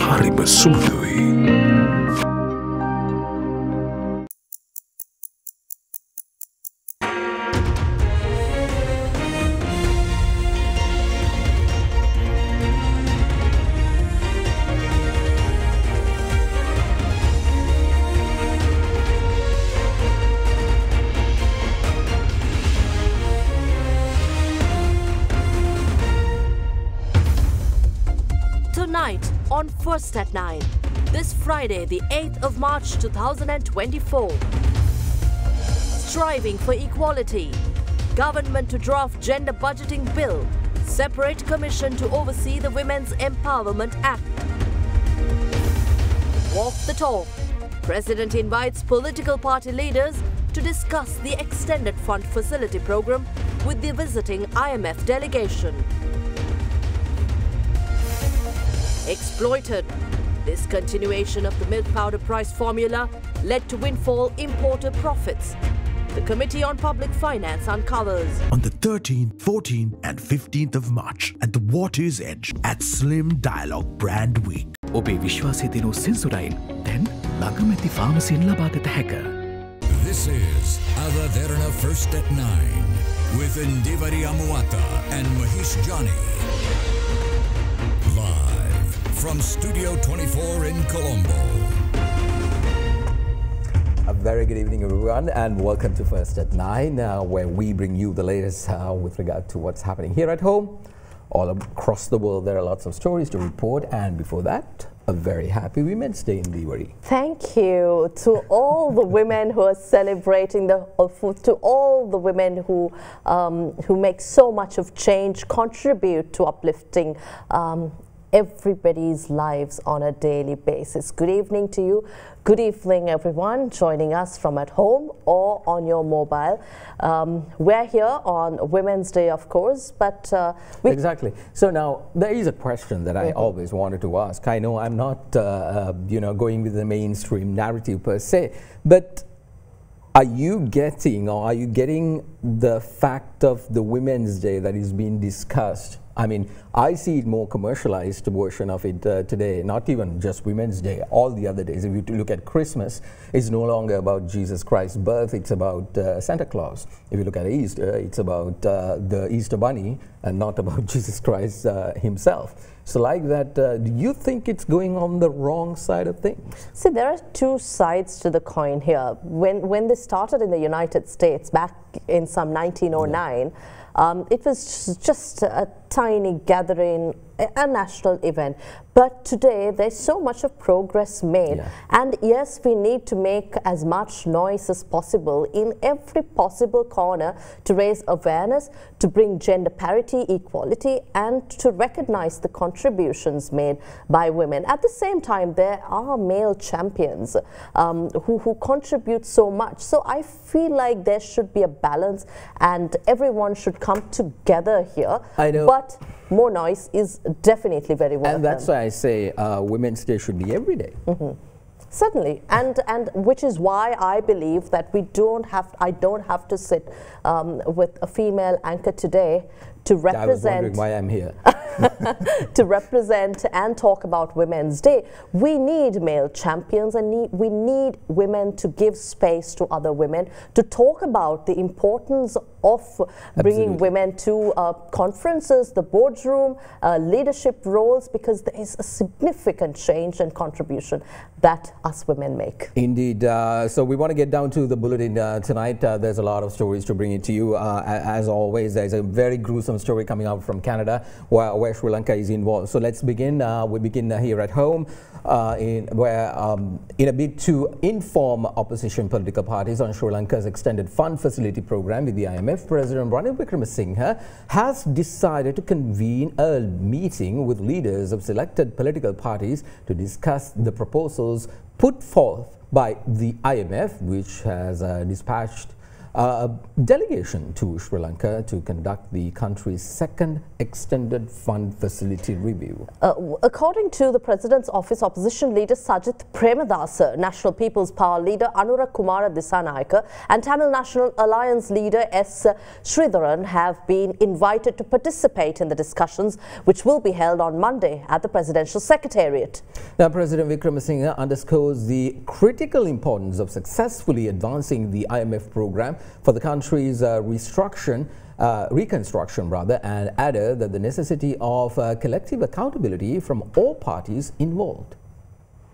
හරිම සුමුදුයි. Tonight on First at 9, this Friday the 8th of March 2024. Striving for equality, government to draft gender budgeting bill, separate commission to oversee the Women's Empowerment Act. Walk the talk, President invites political party leaders to discuss the extended fund facility program with the visiting IMF delegation. Exploited. Discontinuation of the milk powder price formula led to windfall importer profits. The Committee on Public Finance uncovers. On the 13th, 14th and 15th of March at the Water's Edge at Slim Dialogue Brand Week. ඔබේ විශ්වාසය දිනු සෙන්සුරයින් දැන් ළඟමැති ෆාමසියෙන් ලබා ගත හැක. This is Derana First at 9 with Ndivari Amuata and Mahish Johnny. From Studio 24 in Colombo. A very good evening, everyone, and welcome to First at 9, where we bring you the latest with regard to what's happening here at home. All across the world, there are lots of stories to report, and before that, a very happy Women's Day in Diwali. Thank you to all the women who are celebrating to all the women who make so much of change, contribute to uplifting everybody's lives on a daily basis. Good evening to you. Good evening, everyone joining us from at home or on your mobile. We're here on Women's Day, of course, but exactly. So now there is a question that I always wanted to ask. I know I'm not, going with the mainstream narrative per se, but are you getting the fact of the Women's Day that is being discussed? I mean, I see it more commercialized version of it today, not even just Women's Day, all the other days. If you look at Christmas, it's no longer about Jesus Christ's birth, it's about Santa Claus. If you look at Easter, it's about the Easter Bunny and not about Jesus Christ himself. So like that, do you think it's going on the wrong side of things? See, there are two sides to the coin here. When this started in the United States back in some 1909, it was just a tiny gathering, a national event. But today, there's so much of progress made. Yeah. And yes, we need to make as much noise as possible in every possible corner to raise awareness, to bring gender parity, equality, and to recognize the contributions made by women. At the same time, there are male champions who contribute so much. So I feel like there should be a balance and everyone should come together here. I know. But more noise is definitely very welcome. And that's why I say Women's Day should be every day. Certainly, and which is why I believe that I don't have to sit with a female anchor today to represent. I was wondering why I'm here. To represent and talk about Women's Day. We need male champions and we need women to give space to other women, to talk about the importance of bringing women to conferences, the boardroom, leadership roles, because there is a significant change and contribution that us women make. Indeed. So we want to get down to the bulletin tonight. There's a lot of stories to bring it to you. As always, there's a very gruesome story coming out from Canada where Sri Lanka is involved. So let's begin. We begin here at home in a bid to inform opposition political parties on Sri Lanka's extended fund facility program with the IMF, President Ranil Wickremesinghe has decided to convene a meeting with leaders of selected political parties to discuss the proposals put forth by the IMF, which has dispatched a delegation to Sri Lanka to conduct the country's second extended fund facility review. According to the President's office, opposition leader Sajith Premadasa, National People's Power leader Anura Kumara Dissanayake and Tamil National Alliance leader S. Sridharan have been invited to participate in the discussions, which will be held on Monday at the Presidential Secretariat. Now, President Wickremesinghe underscores the critical importance of successfully advancing the IMF program for the country's reconstruction, and added that the necessity of collective accountability from all parties involved.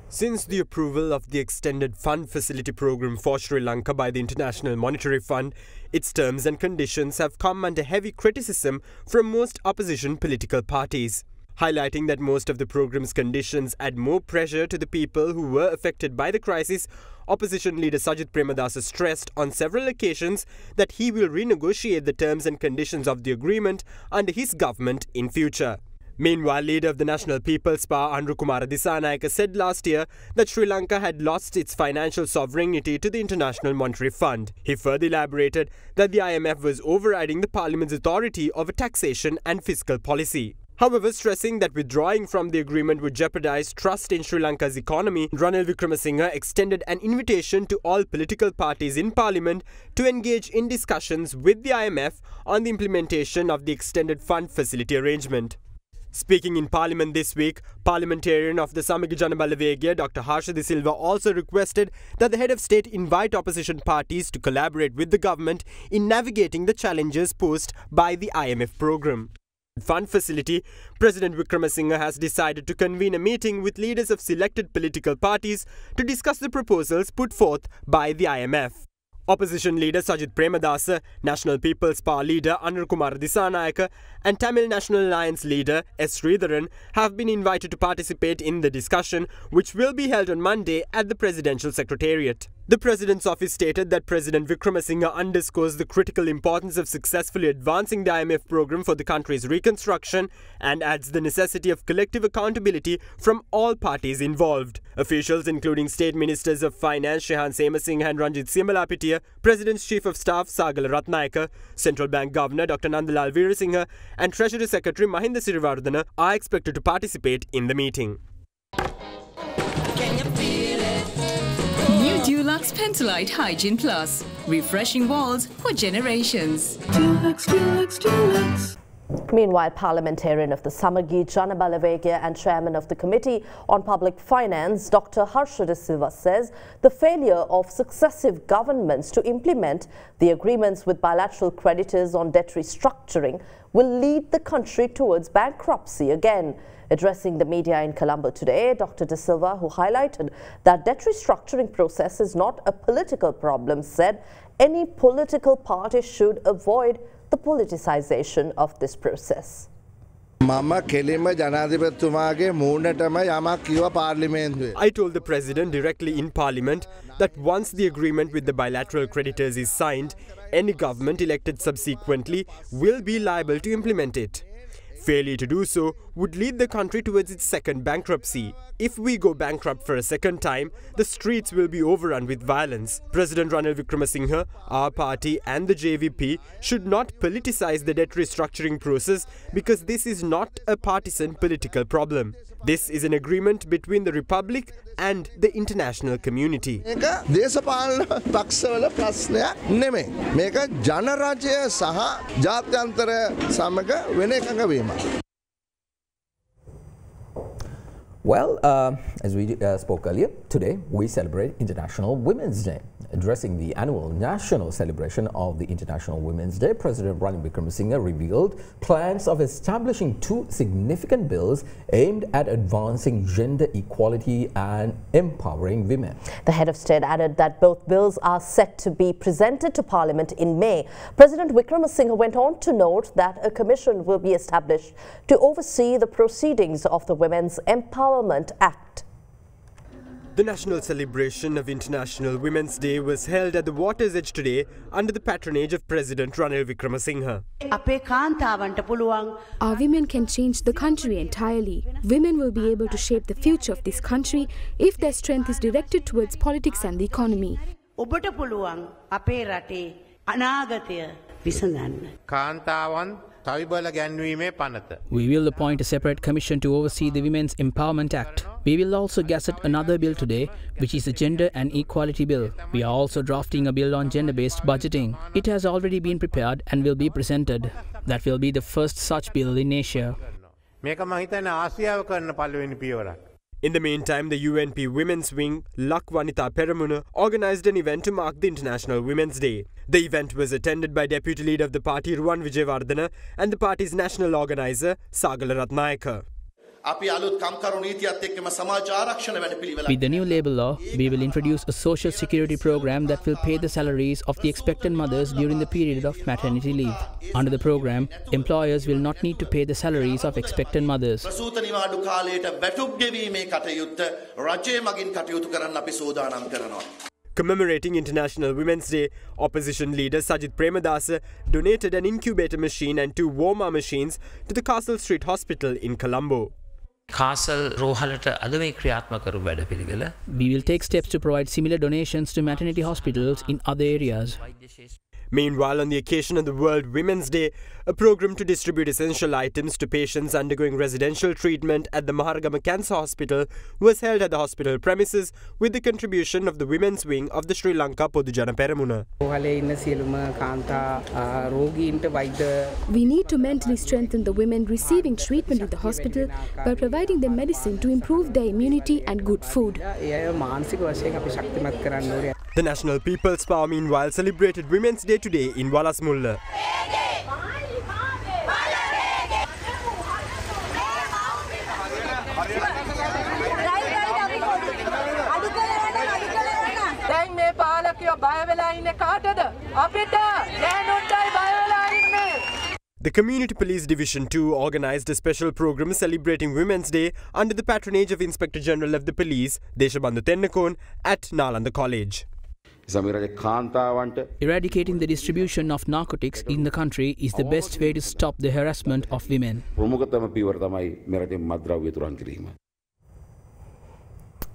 Since the approval of the Extended Fund Facility Program for Sri Lanka by the International Monetary Fund, its terms and conditions have come under heavy criticism from most opposition political parties, highlighting that most of the program's conditions add more pressure to the people who were affected by the crisis. Opposition leader Sajith Premadasa stressed on several occasions that he will renegotiate the terms and conditions of the agreement under his government in future. Meanwhile, leader of the National People's Power Anura Kumara Dissanayake said last year that Sri Lanka had lost its financial sovereignty to the International Monetary Fund. He further elaborated that the IMF was overriding the Parliament's authority over taxation and fiscal policy. However, stressing that withdrawing from the agreement would jeopardize trust in Sri Lanka's economy, Ranil Wickremesinghe extended an invitation to all political parties in Parliament to engage in discussions with the IMF on the implementation of the Extended Fund Facility arrangement. Speaking in Parliament this week, parliamentarian of the Samagi Jana Balawegaya Dr. Harsha De Silva also requested that the head of state invite opposition parties to collaborate with the government in navigating the challenges posed by the IMF program. Fund facility, President Wickremesinghe has decided to convene a meeting with leaders of selected political parties to discuss the proposals put forth by the IMF. Opposition leader Sajith Premadasa, National People's Power leader Anura Kumara Dissanayake and Tamil National Alliance leader S. Sridharan have been invited to participate in the discussion, which will be held on Monday at the Presidential Secretariat. The President's office stated that President Wickremesinghe underscores the critical importance of successfully advancing the IMF program for the country's reconstruction and adds the necessity of collective accountability from all parties involved. Officials including State Ministers of Finance Shehan Semasinghe and Ranjit Siamalapitiya, President's Chief of Staff Sagala Ratnayaka, Central Bank Governor Dr. Nandalal Veerasinghe and Treasury Secretary Mahinda Sirivardhana are expected to participate in the meeting. New Dulux Pentolite Hygiene Plus. Refreshing walls for generations. Dulux. Meanwhile, parliamentarian of the Samagi Jana Balawegaya and chairman of the Committee on Public Finance, Dr. Harsha De Silva, says the failure of successive governments to implement the agreements with bilateral creditors on debt restructuring will lead the country towards bankruptcy again. Addressing the media in Colombo today, Dr. De Silva, who highlighted that debt restructuring process is not a political problem, said any political party should avoid the politicization of this process. I told the President directly in Parliament that once the agreement with the bilateral creditors is signed, any government elected subsequently will be liable to implement it. Failure to do so would lead the country towards its second bankruptcy. If we go bankrupt for a second time, the streets will be overrun with violence. President Ranil Wickremesinghe, our party and the JVP should not politicize the debt restructuring process because this is not a partisan political problem. This is an agreement between the Republic and the international community. Well, as we spoke earlier, today we celebrate International Women's Day. Addressing the annual national celebration of the International Women's Day, President Ranil Wickremesinghe revealed plans of establishing 2 significant bills aimed at advancing gender equality and empowering women. The head of state added that both bills are set to be presented to Parliament in May. President Wickremesinghe went on to note that a commission will be established to oversee the proceedings of the Women's Empowerment Act. The national celebration of International Women's Day was held at the water's edge today under the patronage of President Ranil Wickremesinghe. Our women can change the country entirely. Women will be able to shape the future of this country if their strength is directed towards politics and the economy. අනාගතය විසඳන්න. කාන්තාවන් තවිබල ගැන්වීමේ පනත. We will appoint a separate commission to oversee the Women's Empowerment Act. We will also gazette another bill today, which is the Gender and Equality Bill. We are also drafting a bill on gender-based budgeting. It has already been prepared and will be presented. That will be the first such bill in Asia. මේක මම හිතන්නේ ආසියාව කරන පළවෙනි පියවරක්. In the meantime, the UNP Women's Wing, Lak Wanita Peramuna, organised an event to mark the International Women's Day. The event was attended by Deputy Leader of the party Ruwan Wijewardena and the party's national organiser Sagala Ratnayaka. With the new labour law, we will introduce a social security program that will pay the salaries of the expectant mothers during the period of maternity leave. Under the program, employers will not need to pay the salaries of expectant mothers. Commemorating International Women's Day, opposition leader Sajid Premadasa donated an incubator machine and 2 warmer machines to the Castle Street Hospital in Colombo. Castle රෝහලට අද මේ ක්‍රියාත්මක කරු වැඩපිළිවෙල. We will take steps to provide similar donations to maternity hospitals in other areas. Meanwhile, on the occasion of the World Women's Day, a program to distribute essential items to patients undergoing residential treatment at the Maharagama Cancer Hospital was held at the hospital premises with the contribution of the Women's Wing of the Sri Lanka Podujana Peramuna. We need to mentally strengthen the women receiving treatment in the hospital by providing them medicine to improve their immunity and good food. The National People's Power meanwhile celebrated Women's Day today in Walasmulla. The Community Police Division 2 organised a special program celebrating Women's Day under the patronage of Inspector General of the Police, Deshabandhu Tennakone, at Nalanda College. Eradicating the distribution of narcotics in the country is the best way to stop the harassment of women.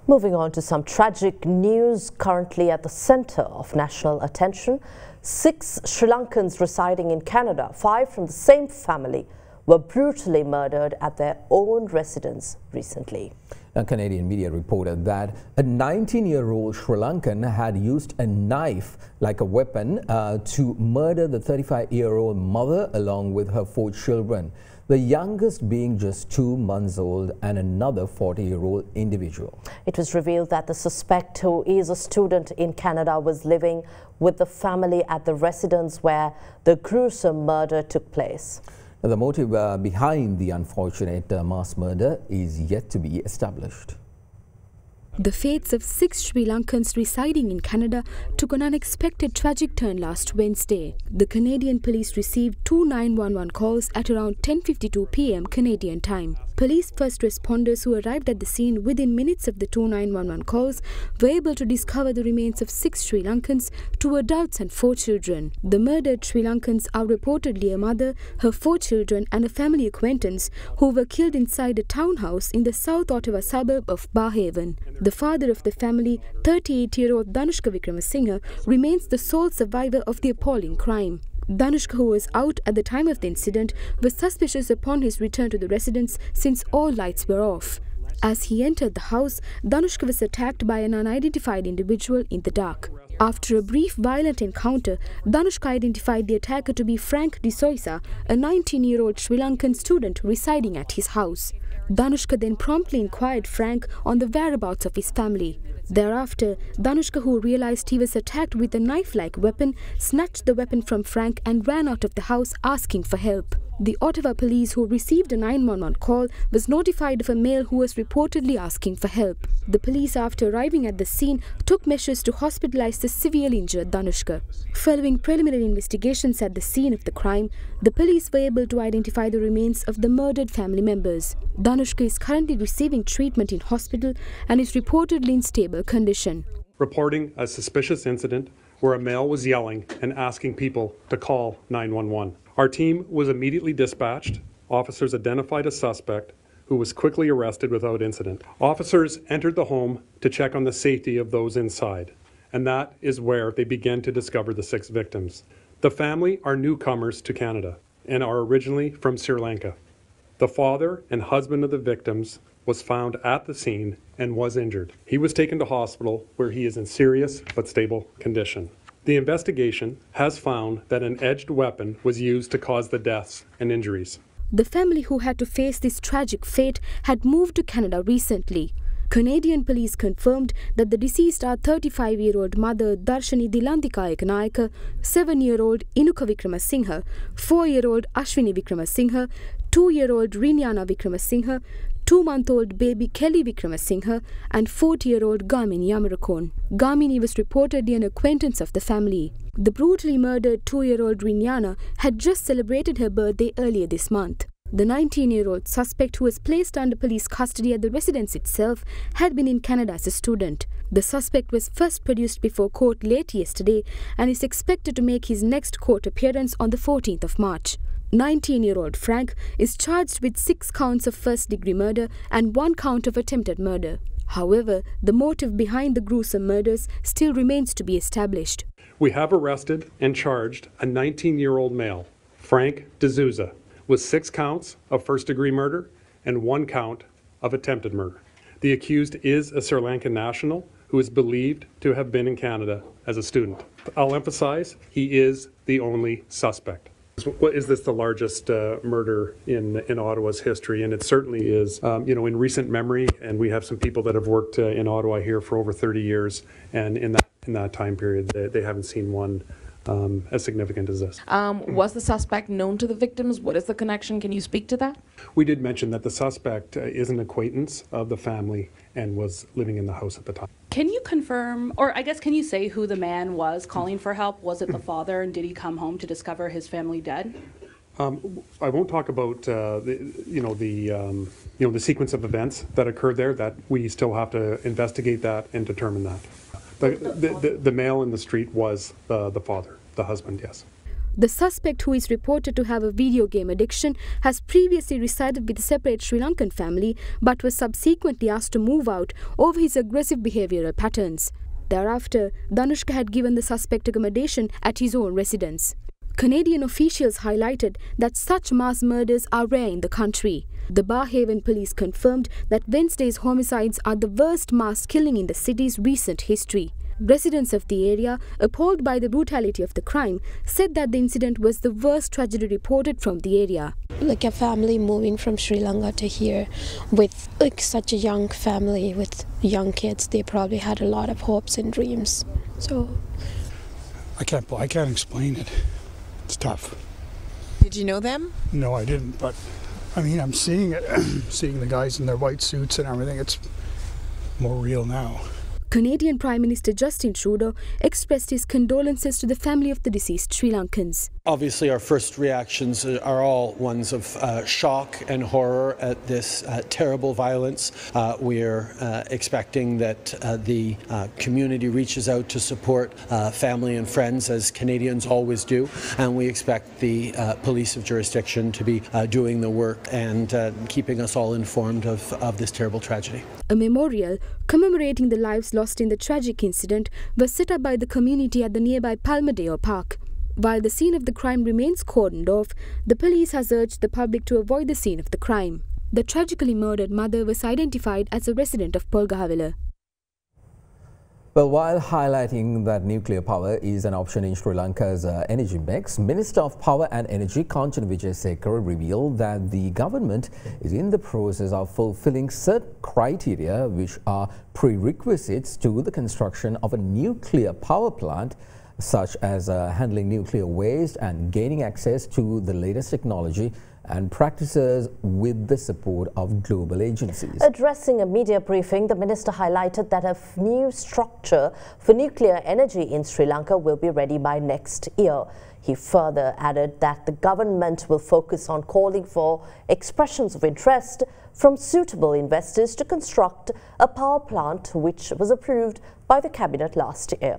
Moving on to some tragic news currently at the centre of national attention. 6 Sri Lankans residing in Canada, 5 from the same family, were brutally murdered at their own residence recently. A Canadian media reported that a 19-year-old Sri Lankan had used a knife like a weapon to murder the 35-year-old mother along with her 4 children, the youngest being just 2 months old and another 40-year-old individual. It was revealed that the suspect, who is a student in Canada, was living with the family at the residence where the gruesome murder took place. The motive behind the unfortunate mass murder is yet to be established. The fates of 6 Sri Lankans residing in Canada took an unexpected tragic turn last Wednesday. The Canadian police received 2 911 calls at around 10:52 p.m. Canadian time. Police first responders who arrived at the scene within minutes of the 2 911 calls were able to discover the remains of 6 Sri Lankans, 2 adults and 4 children. The murdered Sri Lankans are reportedly a mother, her 4 children and a family acquaintance who were killed inside a townhouse in the South Ottawa suburb of Barhaven. The father of the family, 38-year-old Danushka Wickramasinghe, remains the sole survivor of the appalling crime. Danushka, who was out at the time of the incident, was suspicious upon his return to the residence since all lights were off. As he entered the house, Danushka was attacked by an unidentified individual in the dark. After a brief violent encounter, Danushka identified the attacker to be Frank De Soisa, a 19-year-old Sri Lankan student residing at his house. Danushka then promptly inquired Frank on the whereabouts of his family. Thereafter, Danushka, who realized he was attacked with a knife-like weapon, snatched the weapon from Frank and ran out of the house asking for help. The Ottawa police, who received a 911 call, was notified of a male who was reportedly asking for help. The police, after arriving at the scene, took measures to hospitalize the severely injured Danushka. Following preliminary investigations at the scene of the crime, the police were able to identify the remains of the murdered family members. Danushka is currently receiving treatment in hospital and is reportedly in stable condition. Reporting a suspicious incident where a male was yelling and asking people to call 911. Our team was immediately dispatched. Officers identified a suspect who was quickly arrested without incident. Officers entered the home to check on the safety of those inside, and that is where they began to discover the 6 victims. The family are newcomers to Canada and are originally from Sri Lanka. The father and husband of the victims was found at the scene and was injured. He was taken to hospital where he is in serious but stable condition. The investigation has found that an edged weapon was used to cause the deaths and injuries. The family who had to face this tragic fate had moved to Canada recently. Canadian police confirmed that the deceased are 35-year-old mother Darshani Dilantika Ekanayaka, 7-year-old Inuka Vikramasinghe, 4-year-old Ashwini Vikramasinghe, 2-year-old Rinyana Vikramasinghe, 2-month-old baby Kelly Vikramasinghe, and 40-year-old Gamini Yamarakon. Gamini was reportedly an acquaintance of the family. The brutally murdered 2-year-old Rinyana had just celebrated her birthday earlier this month. The 19-year-old suspect, who was placed under police custody at the residence itself, had been in Canada as a student. The suspect was first produced before court late yesterday and is expected to make his next court appearance on the 14th of March. 19-year-old Frank is charged with 6 counts of first-degree murder and 1 count of attempted murder. However, the motive behind the gruesome murders still remains to be established. We have arrested and charged a 19-year-old male, Frank D'Souza, with 6 counts of first-degree murder and 1 count of attempted murder. The accused is a Sri Lankan national who is believed to have been in Canada as a student. I'll emphasize, he is the only suspect. Is this the largest murder in Ottawa's history? And it certainly is, in recent memory, and we have some people that have worked in Ottawa here for over 30 years, and in that time period, they haven't seen one as significant as this. Was the suspect known to the victims? What is the connection? Can you speak to that? We did mention that the suspect is an acquaintance of the family and was living in the house at the time. Can you confirm, or I guess can you say who the man was calling for help? Was it the father, and did he come home to discover his family dead? I won't talk about the sequence of events that occurred there. That we still have to investigate that and determine that. The male in the street was the father, the husband, yes. The suspect, who is reported to have a video game addiction, has previously resided with a separate Sri Lankan family but was subsequently asked to move out over his aggressive behavioral patterns. Thereafter, Dhanushka had given the suspect accommodation at his own residence. Canadian officials highlighted that such mass murders are rare in the country. The Barhaven police confirmed that Wednesday's homicides are the worst mass killing in the city's recent history. Residents of the area, appalled by the brutality of the crime, said that the incident was the worst tragedy reported from the area. Like a family moving from Sri Lanka to here with such a young family with young kids, they probably had a lot of hopes and dreams. So I can't explain it. It's tough. Did you know them? No, I didn't, but I mean, I'm seeing it, seeing the guys in their white suits and everything. It's more real now. Canadian Prime Minister Justin Trudeau expressed his condolences to the family of the deceased Sri Lankans. Obviously, our first reactions are all ones of shock and horror at this terrible violence. We're expecting that the community reaches out to support family and friends, as Canadians always do, and we expect the police of jurisdiction to be doing the work and keeping us all informed of this terrible tragedy. A memorial commemorating the lives lost in the tragic incident was set up by the community at the nearby Palmadeo Park. While the scene of the crime remains cordoned off, the police has urged the public to avoid the scene of the crime. The tragically murdered mother was identified as a resident of Polgahavela. Well, while highlighting that nuclear power is an option in Sri Lanka's energy mix, Minister of Power and Energy Kanchana Wijesekara revealed that the government is in the process of fulfilling certain criteria which are prerequisites to the construction of a nuclear power plant, such as handling nuclear waste and gaining access to the latest technology and practices with the support of global agencies. Addressing a media briefing, the minister highlighted that a new structure for nuclear energy in Sri Lanka will be ready by next year. He further added that the government will focus on calling for expressions of interest from suitable investors to construct a power plant which was approved by the cabinet last year.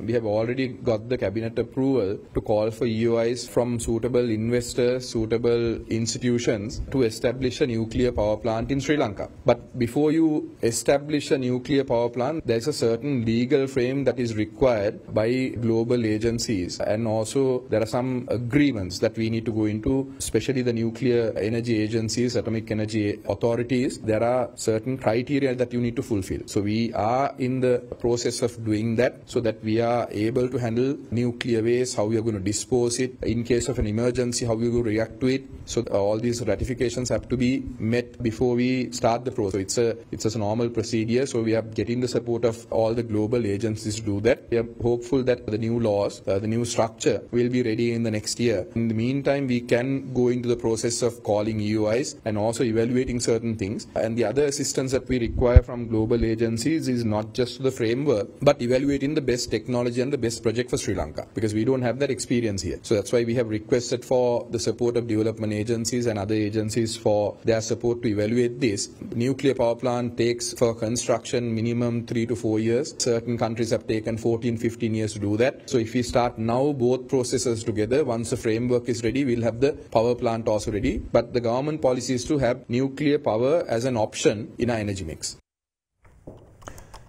We have already got the cabinet approval to call for EOIs from suitable investors, suitable institutions to establish a nuclear power plant in Sri Lanka. But before you establish a nuclear power plant, there is a certain legal frame that is required by global agencies, and also there are some agreements that we need to go into, especially the nuclear energy agencies, atomic energy authorities. There are certain criteria that you need to fulfill. So we are in the process of doing that so that we are able to handle nuclear waste, how we are going to dispose it, in case of an emergency, how we will react to it. So all these ratifications have to be met before we start the process. So it's a normal procedure. So we are getting the support of all the global agencies to do that. We are hopeful that the new laws, the new structure will be ready in the next year. In the meantime, we can go into the process of calling EOIs and also evaluating certain things. And the other assistance that we require from global agencies is not just the framework, but evaluating the best technology and the best project for Sri Lanka, because we don't have that experience here. So that's why we have requested for the support of development agencies and other agencies for their support to evaluate this. Nuclear power plant takes for construction minimum 3 to 4 years. Certain countries have taken 14-15 years to do that. So if we start now both processes together, once the framework is ready, we'll have the power plant also ready. But the government policy is to have nuclear power as an option in our energy mix.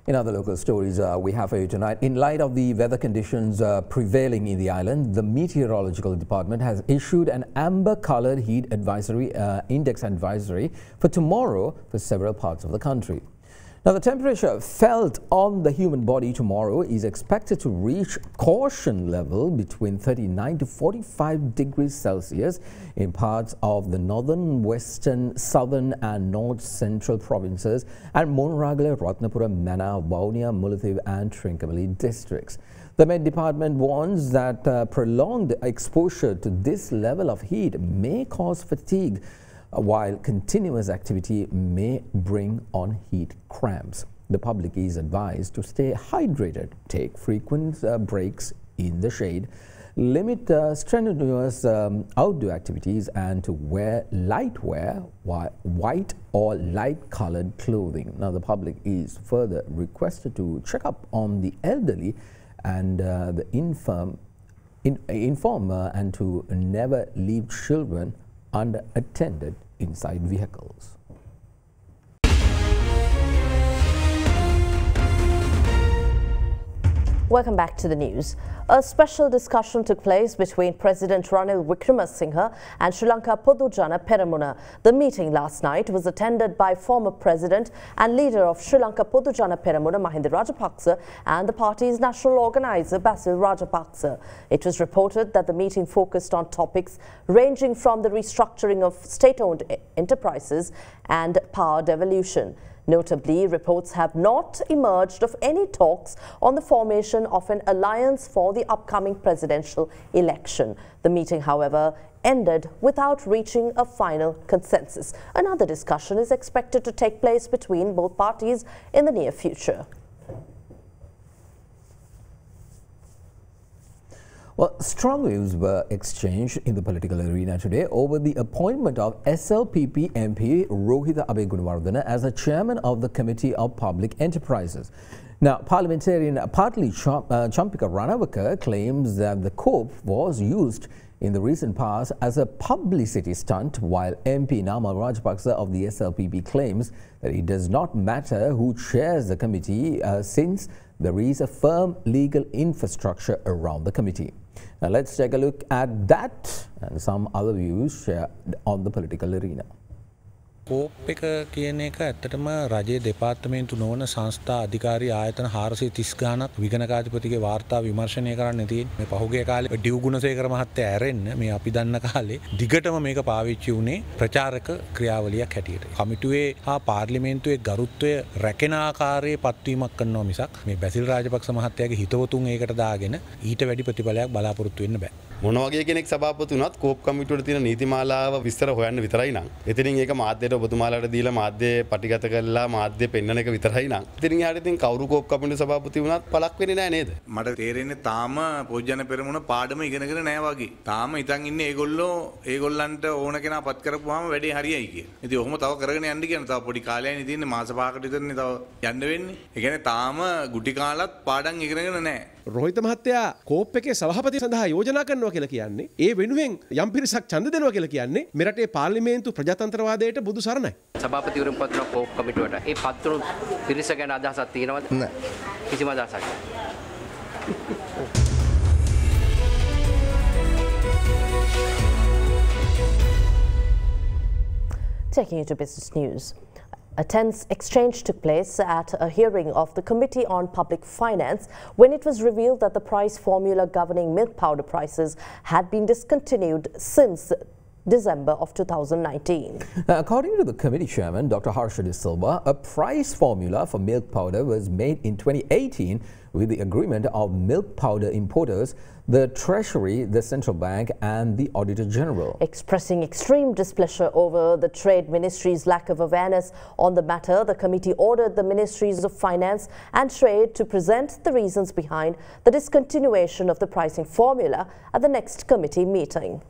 In other local stories we have for you tonight, in light of the weather conditions prevailing in the island, the Meteorological Department has issued an amber-coloured heat advisory, index advisory for tomorrow for several parts of the country. Now, the temperature felt on the human body tomorrow is expected to reach caution level between 39 to 45 degrees Celsius in parts of the northern, western, southern and north central provinces and Monragala, Ratnapura, Mana, Vaunia, Mullaitivu and Trincomalee districts. The Met Department warns that prolonged exposure to this level of heat may cause fatigue, while continuous activity may bring on heat cramps. The public is advised to stay hydrated, take frequent breaks in the shade, limit strenuous outdoor activities and to wear white or light-colored clothing. Now, the public is further requested to check up on the elderly and the infirm and to never leave children unattended inside vehicles. Welcome back to the news. A special discussion took place between President Ranil Wickremesinghe and Sri Lanka Podujana Peramuna. The meeting last night was attended by former President and leader of Sri Lanka Podujana Peramuna Mahinda Rajapaksa and the party's national organizer Basil Rajapaksa. It was reported that the meeting focused on topics ranging from the restructuring of state-owned enterprises and power devolution. Notably, reports have not emerged of any talks on the formation of an alliance for the upcoming presidential election. The meeting, however, ended without reaching a final consensus. Another discussion is expected to take place between both parties in the near future. Well, strong views were exchanged in the political arena today over the appointment of SLPP MP Rohitha Abegunawardena as the chairman of the Committee of Public Enterprises. Now, parliamentarian Partli Champika Ranawaka claims that the coup was used in the recent past as a publicity stunt, while MP Namal Rajapaksa of the SLPP claims that it does not matter who chairs the committee since there is a firm legal infrastructure around the committee. Now, let's take a look at that and some other views shared on the political arena. COPE එක කියන එක ඇත්තටම රජයේ දෙපාර්තමේන්තු නොවන සංස්ථා අධිකාරී ආයතන 430 ගානක් විගණකාධිපතිගේ වාර්තා විමර්ශනය කරන්න තියෙන්නේ. මේ පහුගිය කාලේ ඩිව් ගුණසේකර මහත්තයා ඇරෙන්න මේ අපි දන්න කාලේ දිගටම මේක පාවිච්චි වුණේ ප්‍රචාරක ක්‍රියාවලියක් හැටියට. කමිටුවේ හා පාර්ලිමේන්තුවේ ගරුත්වය රැකෙන ආකාරයේ පත්වීමක් කරනවා මිසක් මේ බැසිල් රාජපක්ෂ මහත්තයාගේ හිතවතුන් ඒකට දාගෙන ඊට වැඩි ප්‍රතිඵලයක් බලාපොරොත්තු වෙන්න බෑ. මොන වගේ කෙනෙක් සභාපති වුණත් කෝප් කමිටුවට තියෙන නීතිමාලාව විස්තර හොයන්න විතරයි නං. එතනින් ඒක මාධ්‍යයට ඔබතුමාලාට දීලා මාධ්‍ය පටිගත කරලා මාධ්‍ය පෙන්වන එක විතරයි නං. ඉතින් යාට ඉතින් කවුරු කෝප් කමිටුවේ සභාපති වුණත් පළක් වෙන්නේ නැහැ නේද? මට තේරෙන්නේ තාම පොජ්ජන පෙරමුණ පාඩම ඉගෙනගෙන නැහැ වගේ. තාම ඉතින් ඉන්නේ ඒගොල්ලන්ට ඕන කෙනා පත් කරපුවාම වැඩේ හරියයි කිය. ඉතින් ඔහොම තව කරගෙන යන්න කියන තව පොඩි කාලයයි තියෙන්නේ මාස 5කට විතරනේ තව යන්න වෙන්නේ. ඒ කියන්නේ තාම ගුටි කාලත් පාඩම් ඉගෙනගෙන නැහැ. රෝහිත මහත්තයා කෝප් එකේ සභාපති සඳහා යෝජනා කරනවා කියලා කියන්නේ ඒ වෙනුවෙන් යම් පිරිසක් ඡන්ද දෙනවා කියලා කියන්නේ මෙරටේ පාර්ලිමේන්තු ප්‍රජාතන්ත්‍රවාදයට බුදු සරණයි. සභාපතිවරුන් පත් කරන කෝප් කමිටුවට ඒ පත් වුණු පිරිස ගැන අදහසක් තියෙනවද? නැහැ. කිසිම අදහසක් නැහැ. Taking you to business news. A tense exchange took place at a hearing of the Committee on Public Finance when it was revealed that the price formula governing milk powder prices had been discontinued since December of 2019. According to the committee chairman, Dr. Harsha De Silva, a price formula for milk powder was made in 2018 with the agreement of milk powder importers, the Treasury, the Central Bank and the Auditor General. Expressing extreme displeasure over the Trade Ministry's lack of awareness on the matter, the committee ordered the Ministries of Finance and Trade to present the reasons behind the discontinuation of the pricing formula at the next committee meeting.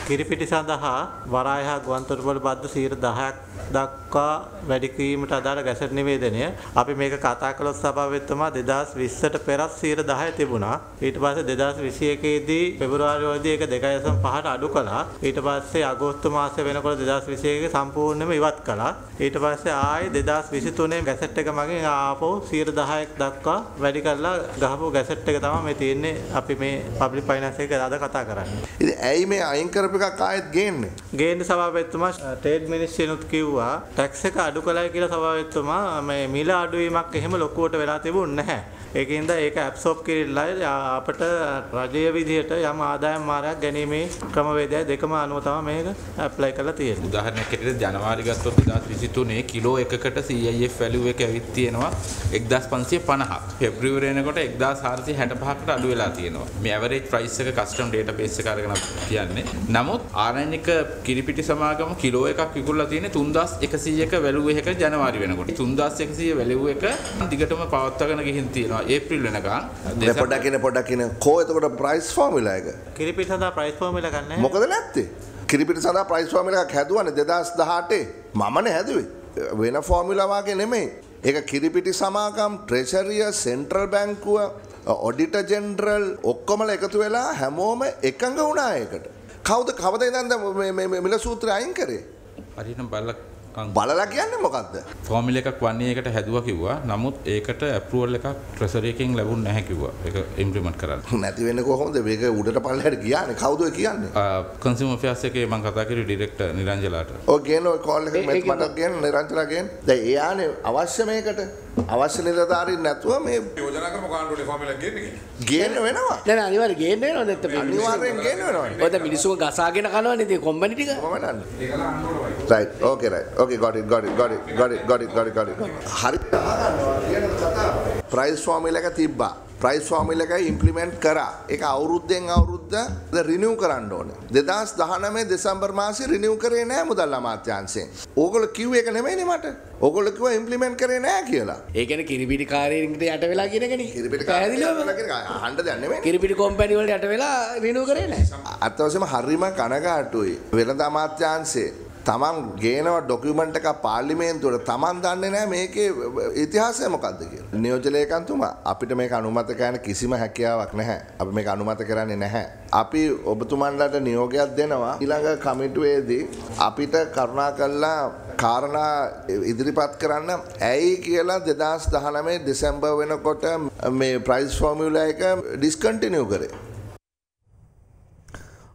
කිරිපිටි සඳහා වරාය හා ගුවන්තොටුපළ බද්ද 10% දක්වා වැඩි කිරීමට අදාළ gazette නිවේදනය අපි මේක කතා කළොත් සභාවෙත්තුමා 2020ට පෙරත් 10% තිබුණා. ඊට පස්සේ 2021 දී පෙබරවාරි වලදී ඒක 2.5ට අඩු කළා. ඊට පස්සේ අගෝස්තු මාසය වෙනකොට 2021 සම්පූර්ණයෙන්ම ඉවත් කළා. ඊට පස්සේ ආයේ 2023 ගැසට් එක මගින් ආපහු 10% දක්වා වැඩි කරලා ගහපු ගැසට් එක තමයි මේ තියෙන්නේ. අපි මේ පබ්ලික් ෆයිනෑන්ස් එක අද කතා කරන්නේ. ඉතින් ඇයි මේ අයින් කරපු එකක් ආයෙත් ගේන්නේ? ගේන්න සභාපතිතුමා ට්‍රේඩ් මිනිස්ට්‍රියනුත් කිව්වා ටැක්ස් එක අඩු කළයි කියලා සභාපතිතුමා මේ මිල අඩුවීමක් එහෙම ලොකුවට වෙලා තිබුණ නැහැ. ඒකින්ද ඒක ඇබ්සෝබ් කිරිල්ලයි අපිට රජයේ විදිහට යම් ආදායම් මාර්ගයක් ගැනීමේ ක්‍රමවේදය දෙකම අනුව තමයි මේක ඇප්ලයි කරලා තියෙන්නේ. උදාහරණයක් ඇටියට ජනවාරි ගත්තොත් 2023 කිලෝ එකකට CIF වැලියු එක ඇවිත් තියෙනවා 1550ක්. පෙබ්‍රුවරි වෙනකොට 1465කට අඩු වෙලා තියෙනවා. මේ ඇවරේජ් ප්‍රයිස් එක කස්ටම් ඩේටාබේස් එක අරගෙන කියන්නේ. නමුත් ආරණ්‍යක කිරිපිටි සමාගම කිලෝ එකක් විකුණලා තියෙන්නේ 3100ක වැලියු එකක ජනවාරි වෙනකොට. 3100 වැලියු එක දිගටම පවත්වාගෙන ගිහින් තියෙනවා. ඒප්‍රිල් වෙනකන් පොඩ්ඩක් කියන කෝ එතකොට ප්‍රයිස් ෆෝමියුලා එක කිරිපිටි සඳහා ප්‍රයිස් ෆෝමියුලා ගන්න නැහැ. මොකද නැත්තේ? කිරිපිටි සඳහා ප්‍රයිස් ෆෝමියුලා එකක් හැදුවානේ 2018. මමනේ හැදුවේ. වෙන ෆෝමියුලා වාගේ නෙමෙයි. ඒක කිරිපිටි සමාගම්, ට්‍රෙෂරිය, සෙන්ට්‍රල් බැංකුව, ඔඩිටර් ජෙනරල් ඔක්කොමලා එකතු වෙලා හැමෝම එකඟ වුණා ඒකට. කවද ඉඳන්ද මේ මිල සූත්‍රය අයින් කරේ? හරියටම බලලා කියන්නේ මොකද්ද? ෆෝමියුලා එකක් වන්නේ ඒකට හැදුවා කිව්වා. නමුත් ඒකට ඇප්‍රූවල් එකක් ට්‍රෙෂරි එකෙන් ලැබුණ නැහැ කිව්වා. ඒක ඉම්ප්ලිමන්ට් කරන්න. නැති වෙන්නේ කොහොමද? මේක උඩට පල්ලෙහාට ගියානේ. කවුද ඔය කියන්නේ? කන්සියුමර් ෆෙයාර්ස් එකේ මම කතා කරේ ඩිරෙක්ටර් නිරංජලාට. ඔය ගේන ඔය කෝල් එක මට ගේන නිරංජලා ගේන. දැන් එයානේ අවශ්‍ය මේකට. අවශ්‍ය නිලධාරීන් නැතුව මේ යෝජනා කරමු කාණ්ඩුවේ ෆෝමියුලා ගේන්නේ. ගේන්න වෙනවා. නෑ අනිවාර්යෙන් ගේන්න වෙනවා නැත්නම් අනිවාර්යෙන් ගේන්න වෙනවා. ඔය දැන් මිනිස්සු ගසාගෙන කනවනේ ඉතින් කොම්පැනි ටික. කොහමද? right okay got it හරි ප්‍රයිස් ෆෝමියුලා එක තිබ්බා. ප්‍රයිස් ෆෝමියුලා එක ඉම්ප්ලිමන්ට් කරා. ඒක අවුරුද්දෙන් අවුරුද්ද රිනිව් කරන්න ඕනේ. 2019 දෙසැම්බර් මාසේ රිනිව් කරේ නෑ මුදල් අමාත්‍යාංශයෙන්. ඕගොල්ලෝ කිව්වේ ඒක නෙමෙයිනේ මට. ඕගොල්ලෝ කිව්වා ඉම්ප්ලිමන්ට් කරේ නෑ කියලා. ඒ කියන්නේ කිරිපිටි කාර්යයකට යට වෙලා කියන එකනේ. කිරිපිටි කාර්යයකට අහන්න දෙයක් නෙමෙයි. කිරිපිටි කම්පැනි වලට යට වෙලා රිනිව් කරේ නෑ. අත්වශයෙන්ම හරිම කනගාටුයි. වෙළඳ අමාත්‍යාංශේ තමන් ගේනවා ඩොකියුමන්ට් එකක් පාර්ලිමේන්තුවට තමන් දන්නේ නැහැ මේකේ ඉතිහාසය මොකක්ද කියලා. නියෝජ්‍ය ලේකම්තුමා අපිට මේක අනුමත කරන්න කිසිම හැකියාවක් නැහැ. අපි මේක අනුමත කරන්නේ නැහැ. අපි ඔබතුමන්ලට නියෝගයක් දෙනවා ඊළඟ කමිටුවේදී අපිට කරුණාකරලා කාරණා ඉදිරිපත් කරන්න ඇයි කියලා 2019 දෙසැම්බර් වෙනකොට මේ ප්‍රයිස් ෆෝමියුලා එක ඩිස්කන්ටිනියු කරේ.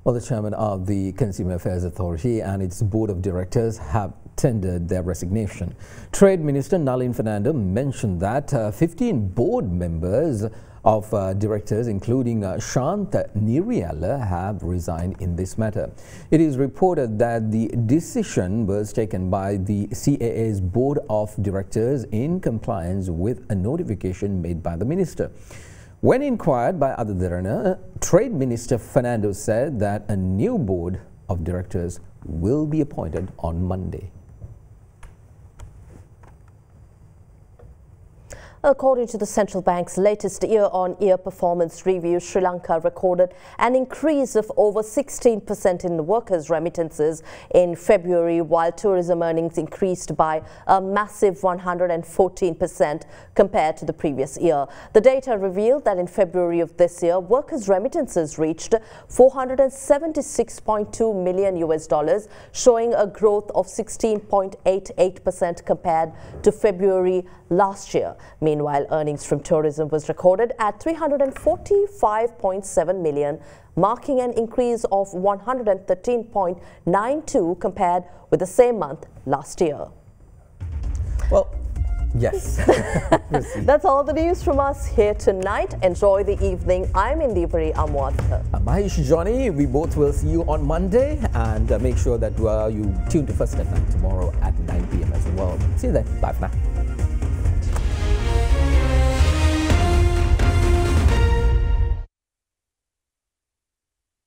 Well, the chairman of the Consumer Affairs Authority and its board of directors have tendered their resignation. Trade Minister Nalin Fernando mentioned that 15 board members of directors, including Shant Niriala, have resigned in this matter. It is reported that the decision was taken by the CAA's board of directors in compliance with a notification made by the minister. When inquired by Ada Derana, Trade Minister Fernando said that a new board of directors will be appointed on Monday. According to the central bank's latest year-on-year performance review, Sri Lanka recorded an increase of over 16% in workers' remittances in February, while tourism earnings increased by a massive 114% compared to the previous year. The data revealed that in February of this year, workers' remittances reached $476.2 million, showing a growth of 16.88% compared to February last year. Meanwhile, earnings from tourism was recorded at $345.7 million, marking an increase of 113.92 compared with the same month last year. Well, yes. That's all the news from us here tonight. Enjoy the evening. I'm Indipuri Amwat. Mahesh, Johnny, we both will see you on Monday, and make sure that you tune to First at Night tomorrow at 9 p.m. as well. See you then. Bye for now.